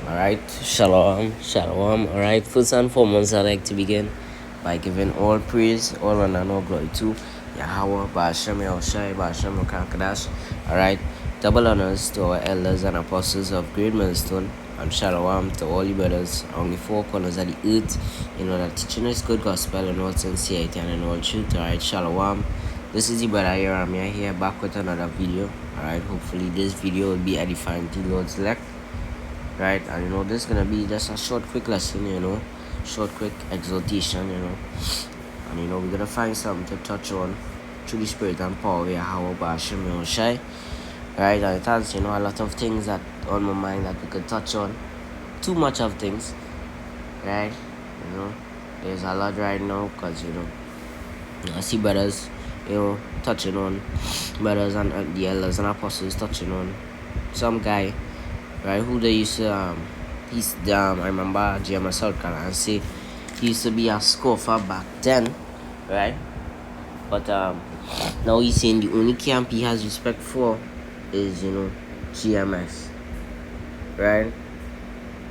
Alright, shalom, shalom. Alright, first and foremost, I'd like to begin by giving all praise, all honor, and all glory to Yahweh, Ba'ashem Yahushai, Ba'ashem Kadash. Alright, double honors to our elders and apostles of Great Millstone, and shalom to all you brothers on the four corners of the earth, that teaching us good gospel in all sincerity and in all truth. Alright, shalom. This is the brother Yeramia here, back with another video. Alright, hopefully this video will be edifying to Lord's elect. Right, and this is gonna be just a short quick lesson, short quick exhortation, and we're gonna find something to touch on through the spirit and power of how Ba'ashem Yahushai. Right, and it has a lot of things that on my mind that we could touch on, too much of things, right? There's a lot right now because I see brothers touching on brothers and the elders and apostles touching on some guy, right, who they used to I remember GMS South Carolina say he used to be a scoffer back then, right? But now he's saying the only camp he has respect for is GMS, right?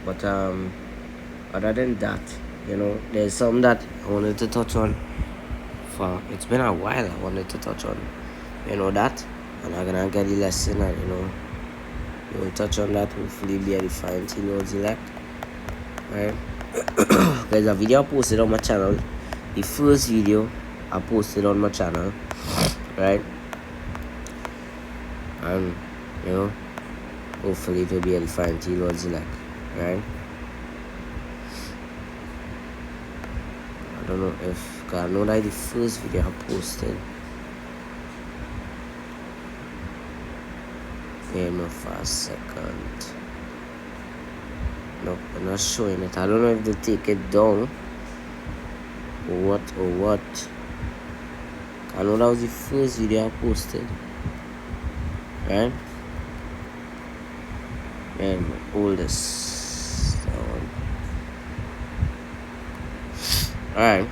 But other than that, there's something that I wanted to touch on. It's been a while I wanted to touch on that, and I'm gonna get the lesson, and we'll touch on that, hopefully be edifying to Lord's elect. Right? There's a video I posted on my channel, the first video I posted on my channel, right? And hopefully it will be edifying to Lord's elect, right? I don't know if, cause I know that the first video I posted, for a second. No, I'm not showing it. I don't know if they take it down or what. I know that was the first video I posted, right? And my oldest one. Alright.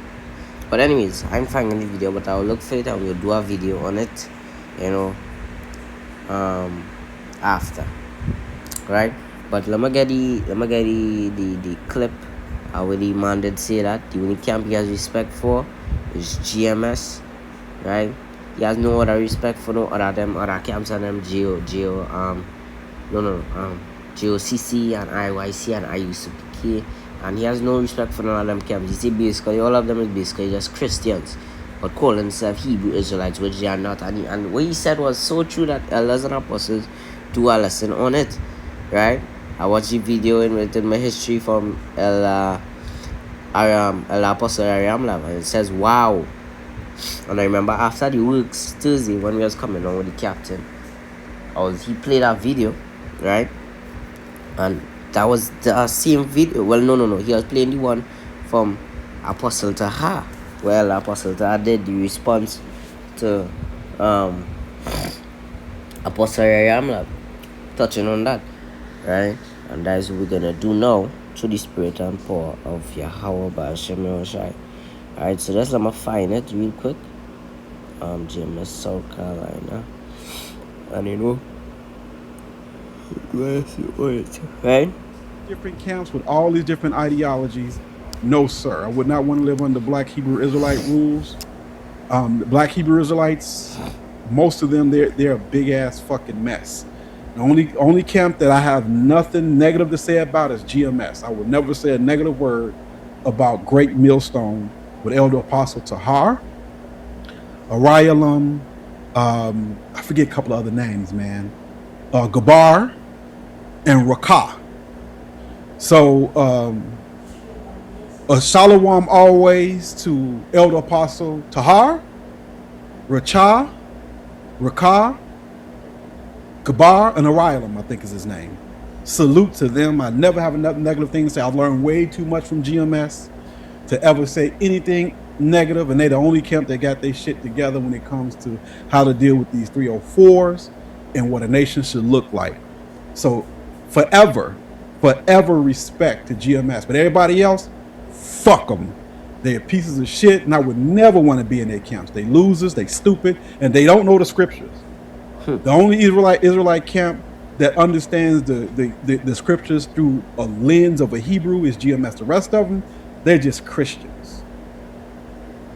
But anyways, I'm finding the video, but I'll look for it and we'll do a video on it, after, right? But let me get the clip where the man did say that the only camp he has respect for is GMS, right? He has no other respect for no other camps and them GOCC and IYC and IUCPK, and he has no respect for none of them camps. He say basically all of them is basically just Christians, but call themselves Hebrew Israelites, which they are not. And what he said was so true that elders and apostles do a lesson on it, right? I watched the video in my history from El Apostle Aramlav, and it says wow. And I remember after the works Thursday when we was coming on with the captain, he played that video, right? And that was the same video. Well, no, he was playing the one from Apostle Taha. Well, Apostle Taha did the response to Apostle Aramlav, touching on that, right? And that is what we're gonna do now through the spirit and power of Yahweh Ba'ashem Yahushai. Alright, so let's let me find it real quick. GMS South Carolina. And right? Different camps with all these different ideologies. No, sir. I would not want to live under Black Hebrew Israelite rules. The Black Hebrew Israelites, most of them, they're a big ass fucking mess. The only camp that I have nothing negative to say about is GMS. I would never say a negative word about Great Millstone with Elder Apostle Tahar, Arialam, I forget a couple of other names, man. Gabar and Rakah. So a shalom always to Elder Apostle Tahar, Rakah, Gabar, and Arialam, I think is his name. Salute to them. I never have enough negative things to say. I've learned way too much from GMS to ever say anything negative, and they're the only camp that got their shit together when it comes to how to deal with these 304s and what a nation should look like. So forever respect to GMS. But everybody else, fuck them. They're pieces of shit, and I would never want to be in their camps. They losers, they stupid, and they don't know the scriptures. The only Israelite camp that understands the scriptures through a lens of a Hebrew is GMS. The rest of them, they're just Christians.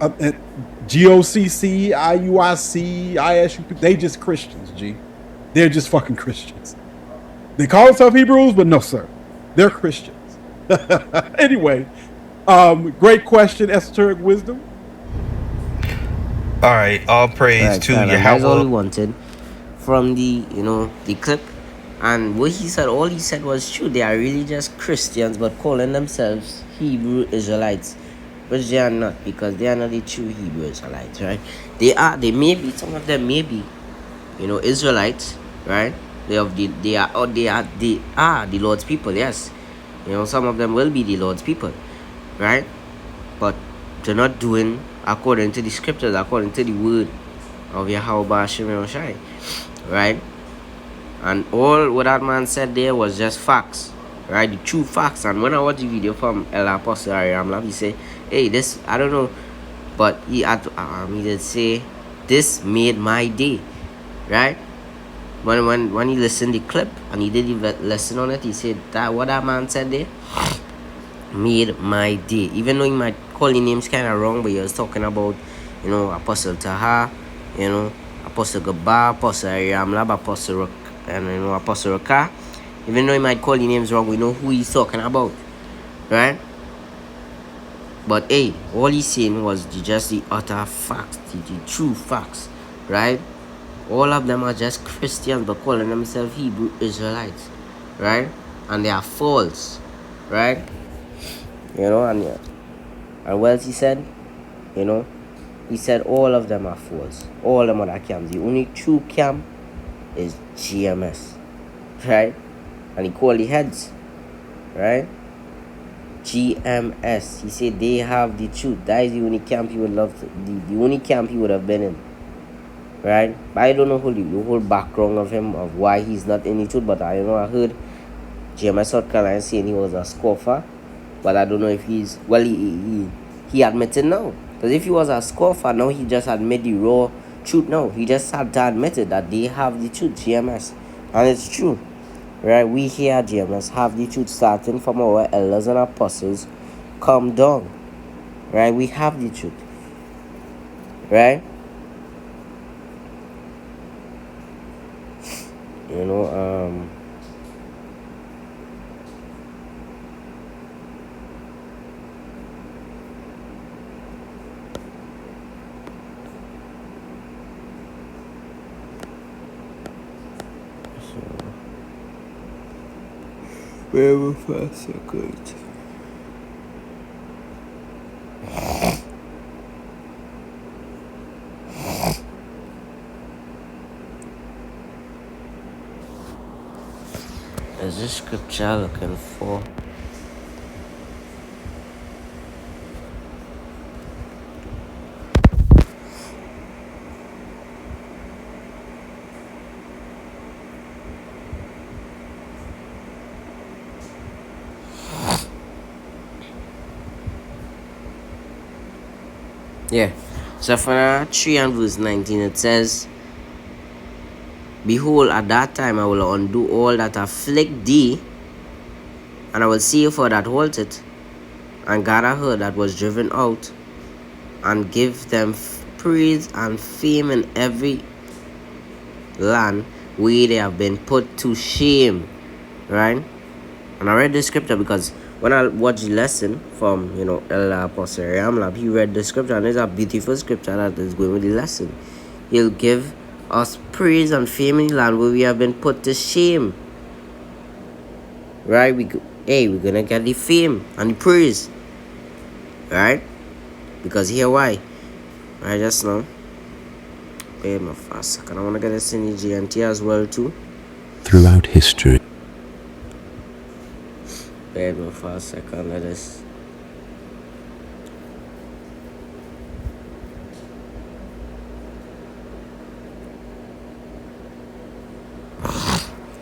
GOCC, IUIC, ISU, they just Christians, G. They're just fucking Christians. They call themselves Hebrews, but no, sir. They're Christians. Anyway, great question, esoteric wisdom. All right, all praise to That's all we Yahweh. wanted from the the clip. And what he said, all he said was true. They are really just Christians, but calling themselves Hebrew Israelites, which they are not, because they are not the true Hebrew Israelites, right? They may be, some of them may be, Israelites, right? They are the Lord's people, yes. Some of them will be the Lord's people, right? But they're not doing according to the scriptures, according to the word of Yahweh Ba'ashem Yahushai, right? And all what that man said there was just facts, right? The true facts. And when I watched the video from El Apostle Aramla, he said, hey, this, I don't know, but he did say, this made my day, right? When he listened to the clip and he did the lesson on it, he said that what that man said there made my day. Even though he might call the names kind of wrong, but he was talking about, Apostle Taha, Apostle Gaba, Apostle Aramla, Apostle and Apostle Raka. Even though he might call the names wrong, we know who he's talking about, right? But hey, all he's saying was just the utter facts, the true facts, right? All of them are just Christians, but calling themselves Hebrew Israelites, right? And they are false, right? And what else he said? He said all of them are false. All them other camps. The only true camp is GMS, right? And he called the heads, right? GMS. He said they have the truth. That is the only camp he would love to, the only camp he would have been in, right? But I don't know the whole background of him, of why he's not in the truth. But I heard GMS South Carolina saying he was a scoffer, but I don't know if he's, well, he admitted now. Because if he was a scoffer, now he just admit the raw truth. No, he just had to admit it, that they have the truth, GMS, and it's true, right? We here at GMS have the truth, starting from our elders and apostles come down, right? We have the truth, right? Wait for a second. Is this scripture looking for? Yeah. Zephaniah 3 and verse 19, it says, behold, at that time I will undo all that afflict thee, and I will save her that halted, and gather her that was driven out, and give them praise and fame in every land where they have been put to shame, right? And I read this scripture because when I watched the lesson from, El Apostle Ramlab, he read the scripture, and it's a beautiful scripture that is going with the lesson. He'll give us praise and fame in the land where we have been put to shame, right? We're gonna get the fame and the praise, right? Because here why? I just know. Wait my first second. I wanna get this in the GNT as well too. Throughout history. Wait my first second. Let us.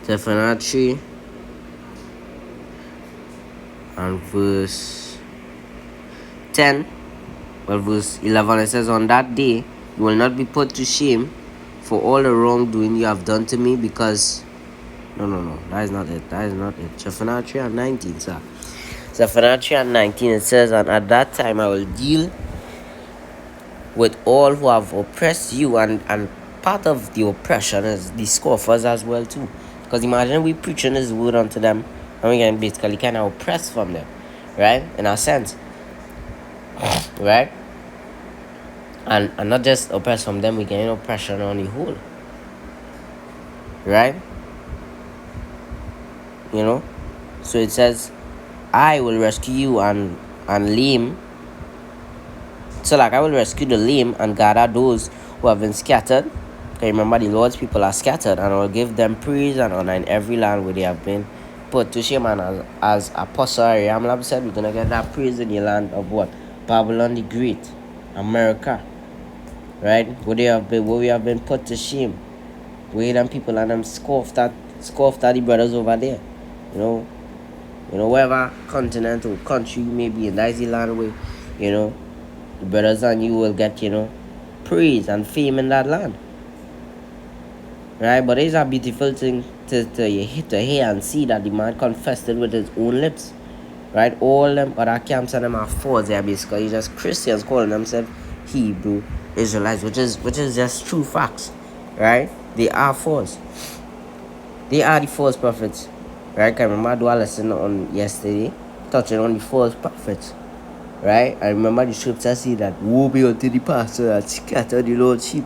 Zephaniah 3 and verse 10, well, verse 11, it says, on that day you will not be put to shame for all the wrongdoing you have done to me, because No. That is not it. Zephaniah 3 and 19, sir. Zephaniah 3 and 19, it says, and at that time I will deal with all who have oppressed you, and part of the oppression is the scoffers as well too. Because imagine we preaching this word unto them, and we can basically kind of oppress from them, right? In a sense, right? And not just oppress from them, we get oppression on the whole, right? So it says, I will rescue you and lame. So like I will rescue the lame and gather those who have been scattered. Okay, remember the Lord's people are scattered, and I will give them praise and honor in every land where they have been put to shame. And as Apostle Abraham said, we're gonna get that praise in the land of what? Babylon the Great, America. Right? Where we have been put to shame. Where them people and them scoffed at the brothers over there. Wherever continent or country you may be in, that is the land where, the brothers and you will get, praise and fame in that land. Right? But it's a beautiful thing to hear and see that the man confessed it with his own lips. Right? All them other camps and them are false. They are basically just Christians calling themselves Hebrew Israelites, which is just true facts. Right? They are false. They are the false prophets. Right? I remember I do a lesson on yesterday touching on the false prophets. Right? I remember the scripture say that woe be unto the pastor that scatter the Lord's sheep.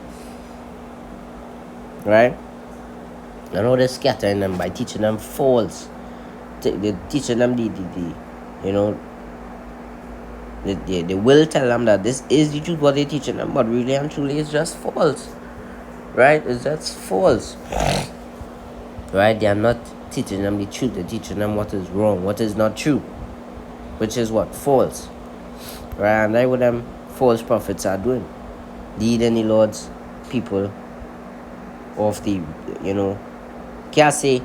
Right? And how they're scattering them by teaching them false. They're teaching them they will tell them that this is the truth what they're teaching them, but really and truly it's just false. Right? It's just false. Right? They are not teaching them the truth. They're teaching them what is wrong, what is not true, which is what? False. Right? And that's what them false prophets are doing, leading the Lord's people of the can't say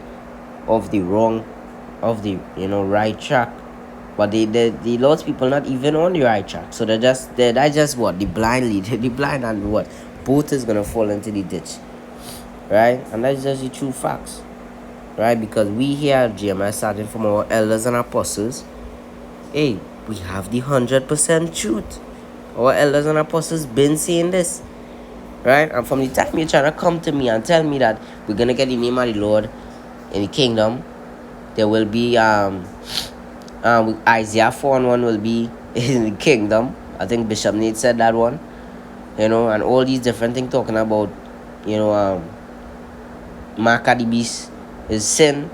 of the wrong, of the right track, but the Lord's people not even on the right track. So that's just what? The blind lead. The blind and what? Both is gonna fall into the ditch. Right? And that's just the true facts. Right? Because we here at GMS, starting from our elders and apostles, hey, we have the 100% truth. Our elders and apostles been saying this. Right? And from the time you're trying to come to me and tell me that we're gonna get the name of the Lord in the kingdom, there will be Isaiah 4:1 will be in the kingdom. I think Bishop Nate said that one. And all these different things talking about, mark of the beast is sin.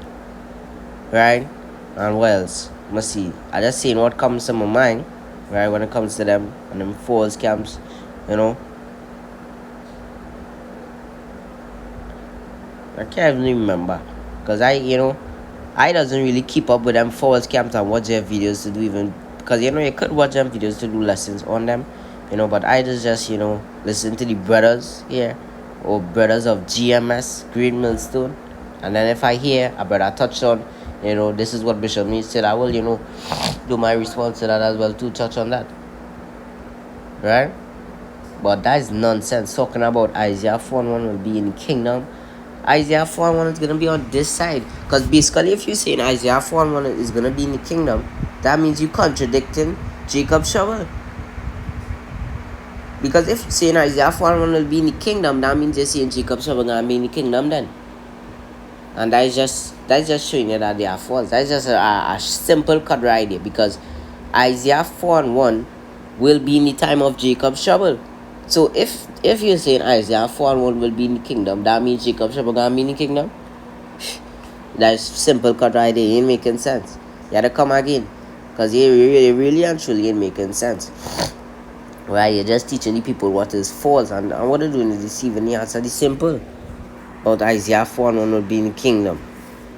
Right? And what else? Must see. I just saying what comes to my mind, right, when it comes to them and them false camps, I can't even remember. Because I doesn't really keep up with them false camps and watch their videos to do even. Because, you could watch them videos to do lessons on them. But I just listen to the brothers here. Or brothers of GMS, Green Millstone. And then if I hear a brother touch on, this is what Bishop Nate said, I will, do my response to that as well, to touch on that. Right? But that is nonsense. Talking about Isaiah 4:1 will be in the kingdom. Isaiah 4:1 is going to be on this side. Because basically, if you're saying Isaiah 4:1 is going to be in the kingdom, that means you're contradicting Jacob's shovel. Because if you're saying Isaiah 4:1 will be in the kingdom, that means you're saying Jacob's shovel going to be in the kingdom then. And that's just showing you that they are false. That's just a simple cut right there. Because Isaiah 4:1 will be in the time of Jacob's trouble. So if you're saying Isaiah 4:1 will be in the kingdom, that means Jacob's trouble gonna be in the kingdom. That's simple cut right there. Ain't making sense. You gotta come again. Because it really and truly ain't making sense. Right? You're just teaching the people what is false. And what they're doing is deceiving the answer. The simple. About Isaiah 4:1 will be in the kingdom.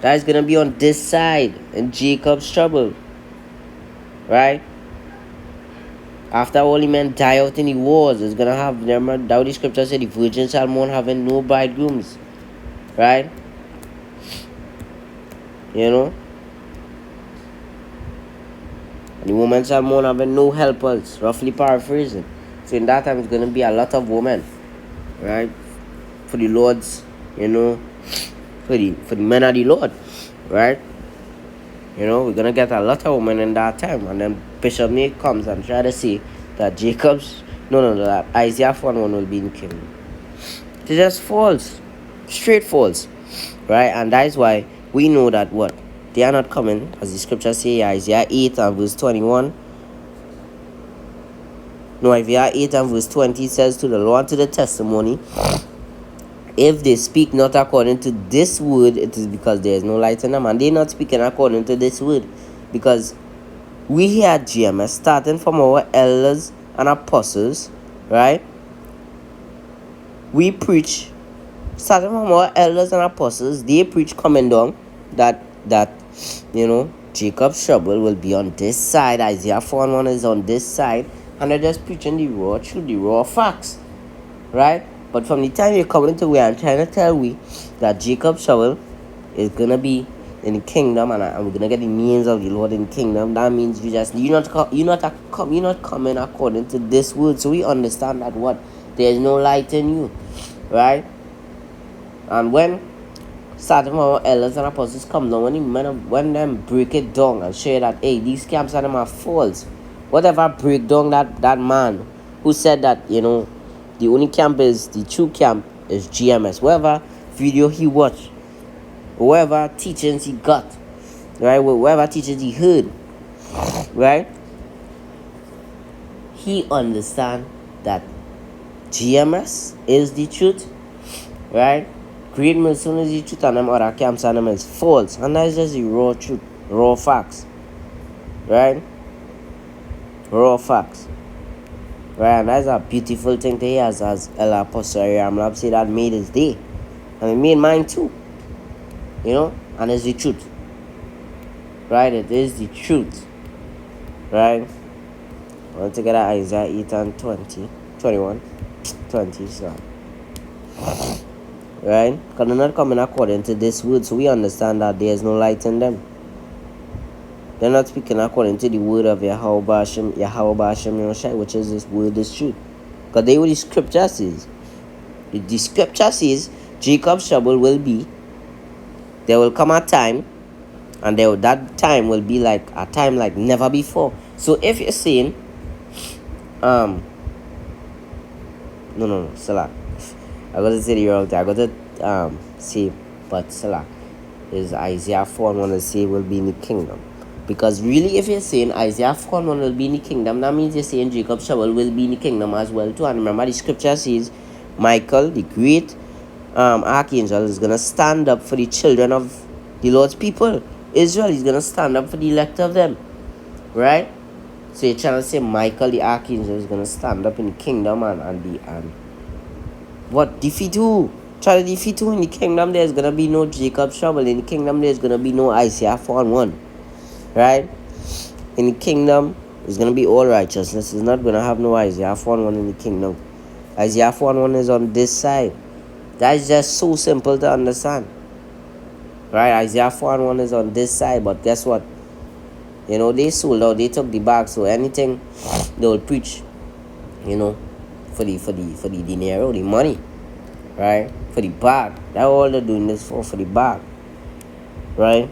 That is gonna be on this side in Jacob's trouble. Right? After all the men die out in the wars, it's gonna have, remember, that the scripture said the virgins shall mourn having no bridegrooms. Right? And the women shall mourn having no helpers, roughly paraphrasing. So in that time it's gonna be a lot of women. Right? For the Lord's, for for the men of the Lord, right? You know, we're gonna get a lot of women in that time, and then Bishop Nate comes and try to say that that Isaiah 41 will be in the kingdom. It's just false, straight false, right? And that is why we know that what they are not coming, as the scripture say, Isaiah 8 and verse 21. No, Isaiah 8 and verse 20 says, to the Lord, to the testimony, if they speak not according to this word, it is because there is no light in them. And they're not speaking according to this word. Because we here at GMS, starting from our elders and apostles, right? We preach, starting from our elders and apostles, they preach coming down that you know, Jacob's trouble will be on this side. Isaiah 41 is on this side. And they're just preaching the raw truth, the raw facts, right? But from the time you're coming to where I'm trying to tell we that Jacob's trouble is gonna be in the kingdom, and we're gonna get the means of the Lord in the kingdom. That means you're not coming according to this word. So we understand that what there's no light in you, right? And when starting from our elders and apostles come down, when them break it down and share that, hey, these camps are them are false. Whatever break down that man who said that, you know, the only camp is the true camp is GMS. Whatever video he watched, whatever teachings he got, right? Whatever teachings he heard, right? He understand that GMS is the truth, right? Great Millstone is the truth, and them other camps and them is false. And that's just the raw truth, raw facts, right? Raw facts. Right, and that's a beautiful thing to hear as El Apostle Ramlab say that made his day. And it made mine too. You know? And it's the truth. Right? It is the truth. Right? I want to get at Isaiah 8 and 20. 21. 20, so. Right? Because they're not coming according to this word, so we understand that there is no light in them. They're not speaking according to the word of Yahweh Ba'ashem Yoshai, which is this word is truth. Because they what the scripture says. The scripture says Jacob's trouble will be, there will come a time, and that time will be like a time like never before. So if you're saying, no, Salah. I got to say the wrong thing. I got to say, but Salah is Isaiah 4:1 to say will be in the kingdom. Because really, if you're saying Isaiah 41 will be in the kingdom, that means you're saying Jacob's trouble will be in the kingdom as well too. And remember, the scripture says Michael, the great archangel, is going to stand up for the children of the Lord's people. Israel is going to stand up for the elect of them. Right? So you're trying to say Michael, the archangel, is going to stand up in the kingdom and what? Defeat who? Try to defeat who in the kingdom? There's going to be no Jacob's trouble. In the kingdom, there's going to be no Isaiah 41. Right? In the kingdom, it's going to be all righteousness. It's not going to have no Isaiah 41 in the kingdom. Isaiah 41 is on this side. That is just so simple to understand. Right? Isaiah 41 is on this side, but guess what? You know, they sold out. They took the bag. So anything they will preach, you know, for the dinero, the money. Right? For the bag. That's all they're doing this for the bag. Right?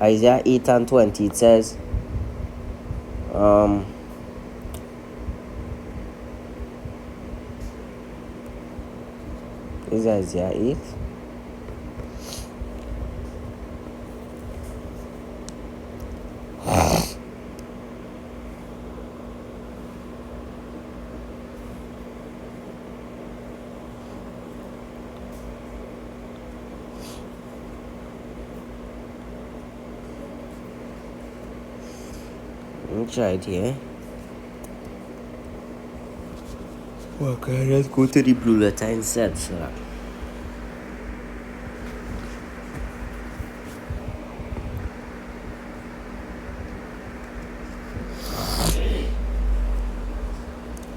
Isaiah 8 and 20, it says, is Isaiah 8? Let me try it here. Okay, let's go to the blue letter instead. So.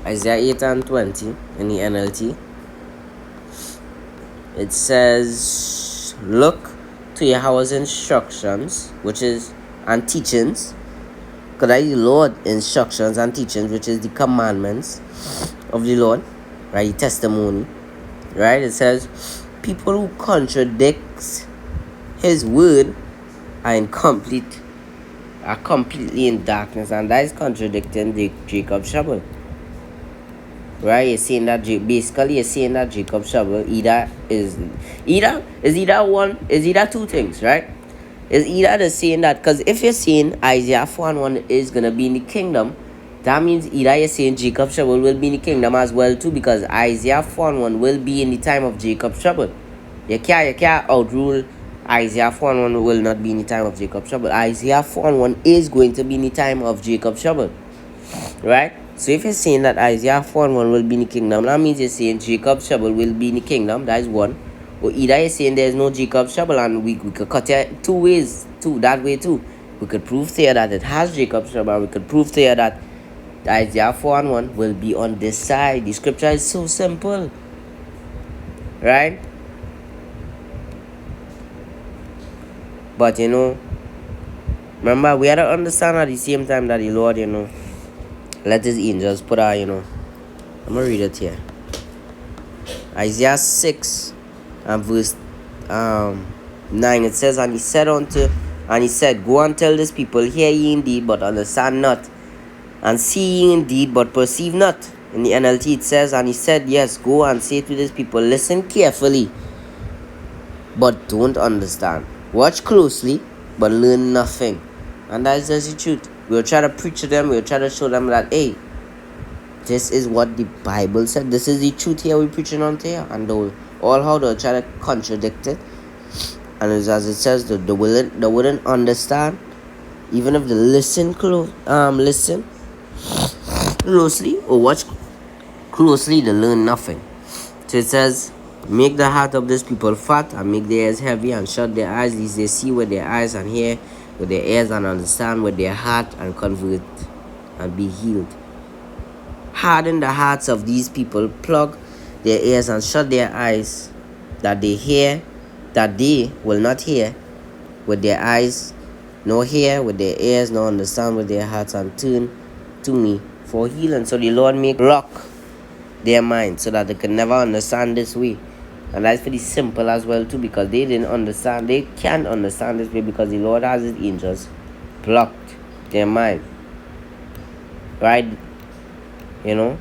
Isaiah 8 and 20 in the NLT. It says, look to Yahweh's instructions, which is, and teachings. Because that is the Lord instructions and teachings, which is the commandments of the Lord, right? The testimony, right? It says, people who contradicts his word are completely in darkness, and that is contradicting Jacob's trouble. Right? You're saying that basically you're saying that Jacob's trouble is either two things, right? Is either the saying that, because if you're saying Isaiah 4:1 is gonna be in the kingdom, that means either you're saying Jacob's trouble will be in the kingdom as well too, because Isaiah 4:1 will be in the time of Jacob's trouble. You can't outrule Isaiah 4:1 will not be in the time of Jacob's trouble. Isaiah 4:1 is going to be in the time of Jacob's trouble. Right? So if you're saying that Isaiah 4:1 will be in the kingdom, that means you're saying Jacob's trouble will be in the kingdom. That is one. Or either you're saying there's no Jacob's trouble, and we could cut it two ways, that way too. We could prove to you that it has Jacob's trouble, and we could prove to you that Isaiah 4:1 will be on this side. The scripture is so simple. Right? But remember, we had to understand at the same time that the Lord, let his angels put out, I'm going to read it here. Isaiah 6 and verse 9, it says, and he said, go and tell this people, hear ye indeed, but understand not, and see ye indeed, but perceive not. In the NLT it says, and he said, yes, go and say to this people, listen carefully, but don't understand. Watch closely, but learn nothing. And that is just the truth. We'll try to preach to them. We'll try to show them that, hey, this is what the Bible said. This is the truth here we're preaching on here. And they'll try to contradict it. And as it says, they wouldn't understand. Even if they listen closely or watch closely, they learn nothing. So it says, make the heart of this people fat, and make their ears heavy, and shut their eyes, lest they see with their eyes, and hear with their ears, and understand with their heart, and convert and be healed. Harden the hearts of these people, plug their ears and shut their eyes, that they will not hear with their eyes, nor hear with their ears, nor understand with their hearts, and turn to me for healing. So the Lord make block their mind so that they can never understand this way. And that's pretty simple as well too, because they didn't understand. They can't understand this way because the Lord has his angels blocked their mind. Right? They're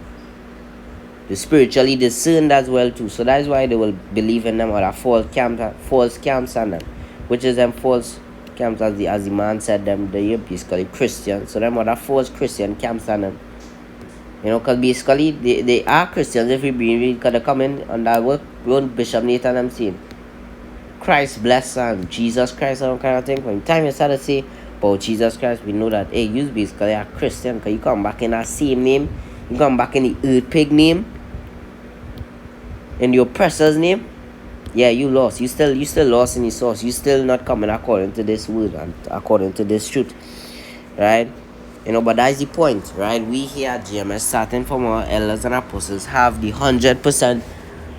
spiritually discerned as well too. So that's why they will believe in them, or a false camps on them. Which is them false camps, as the man said, them they're basically Christians. So them are false Christian camps on them. Because basically they are Christians. If we really could have come in on that work, Bishop Nathan, I'm saying Christ bless and Jesus Christ and kind of thing. From the time you start to say about Jesus Christ, we know that, hey, you basically are Christian, because you come back in that same name, you come back in the earth pig name, in the oppressor's name. Yeah, you lost. You still lost in the source. You still not coming according to this word and according to this truth. Right? But that's the point, right? We here at GMS, starting from our elders and apostles, have the 100%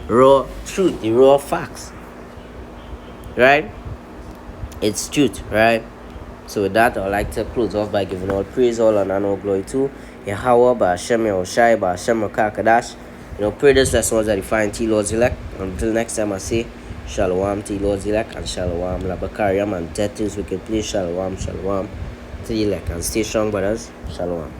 raw truth, the raw facts, right? It's truth, right? So with that, I'd like to close off by giving all praise, all honor, and all glory to Yahweh, Ba'ashem Yahushai, Ba'ashem Rakakadash. Pray this lesson was edifying to Lord's elect. Until next time, I say Shalom to Lord's elect, and Shalom Labakariam, and death is wicked place. Shalom to the elect, and stay strong, brothers. Shalom.